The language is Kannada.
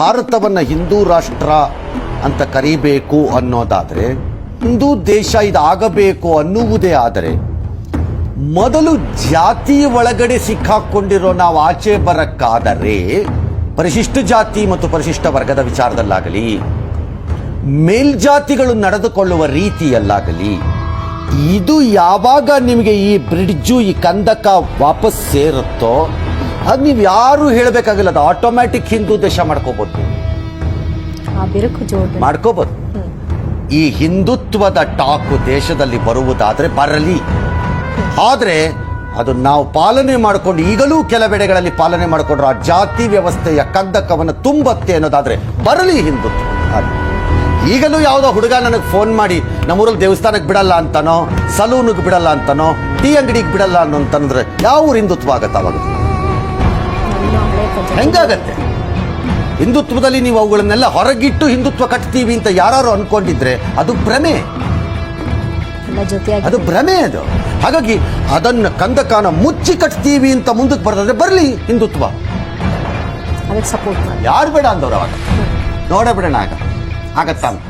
ಭಾರತವನ್ನು ಹಿಂದೂ ರಾಷ್ಟ್ರ ಅಂತ ಕರೀಬೇಕು ಅನ್ನೋದಾದರೆ, ಹಿಂದೂ ದೇಶ ಇದಾಗಬೇಕು ಅನ್ನುವುದೇ ಆದರೆ, ಮೊದಲು ಜಾತಿ ಒಳಗಡೆ ಸಿಕ್ಕಾಕೊಂಡಿರೋ ನಾವು ಆಚೆ ಬರಕ್ಕಾದರೆ, ಪರಿಶಿಷ್ಟ ಜಾತಿ ಮತ್ತು ಪರಿಶಿಷ್ಟ ವರ್ಗದ ವಿಚಾರದಲ್ಲಾಗಲಿ, ಮೇಲ್ಜಾತಿಗಳು ನಡೆದುಕೊಳ್ಳುವ ರೀತಿಯಲ್ಲಾಗಲಿ, ಇದು ಯಾವಾಗ ನಿಮಗೆ ಈ ಬ್ರಿಡ್ಜು ಈ ಕಂದಕ ವಾಪಸ್ ಸೇರುತ್ತೋ ಅದು ನೀವು ಯಾರು ಹೇಳಬೇಕಾಗಿಲ್ಲ, ಅದು ಆಟೋಮ್ಯಾಟಿಕ್ ಹಿಂದೂ ದೇಶ ಮಾಡ್ಕೋಬಹುದು, ಮಾಡ್ಕೋಬಹುದು. ಈ ಹಿಂದುತ್ವದ ಟಾಕು ದೇಶದಲ್ಲಿ ಬರುವುದಾದ್ರೆ ಬರಲಿ, ಆದರೆ ಅದು ನಾವು ಪಾಲನೆ ಮಾಡಿಕೊಂಡು ಈಗಲೂ ಕೆಲವೆಡೆಗಳಲ್ಲಿ ಪಾಲನೆ ಮಾಡಿಕೊಂಡ್ರು ಆ ಜಾತಿ ವ್ಯವಸ್ಥೆಯ ಕಂದಕವನ್ನು ತುಂಬತ್ತೆ ಅನ್ನೋದಾದ್ರೆ ಬರಲಿ ಹಿಂದುತ್ವ. ಈಗಲೂ ಯಾವುದೋ ಹುಡುಗ ನನಗೆ ಫೋನ್ ಮಾಡಿ ನಮ್ಮೂರಲ್ಲಿ ದೇವಸ್ಥಾನಕ್ಕೆ ಬಿಡಲ್ಲ ಅಂತಾನೋ, ಸಲೂನಿಗೆ ಬಿಡಲ್ಲ ಅಂತಾನೋ, ಟೀ ಅಂಗಡಿಗೆ ಬಿಡಲ್ಲ ಅಂತಂದ್ರೆ ಯಾವ ಹಿಂದುತ್ವ ಆಗತ್ತೆ? ಅವಾಗ ಹೆಂಗಾಗತ್ತೆ? ಹಿಂದುತ್ವದಲ್ಲಿ ನೀವು ಅವುಗಳನ್ನೆಲ್ಲ ಹೊರಗಿಟ್ಟು ಹಿಂದುತ್ವ ಕಟ್ತೀವಿ ಅಂತ ಯಾರು ಅನ್ಕೊಂಡಿದ್ರೆ ಅದು ಭ್ರಮೆ, ಅದು ಭ್ರಮೆ. ಅದು ಹಾಗಾಗಿ ಅದನ್ನ ಕಂದಕಾನ ಮುಚ್ಚಿ ಕಟ್ತೀವಿ ಅಂತ ಮುಂದಕ್ಕೆ ಬರ್ತದೆ, ಬರಲಿ ಹಿಂದುತ್ವ. ಯಾರು ಬೇಡ ಅಂದವ್ರು ಅವಾಗ ನೋಡೇ ಬಿಡೋಣ ಆಗತ್ತಾ ಅಂತ.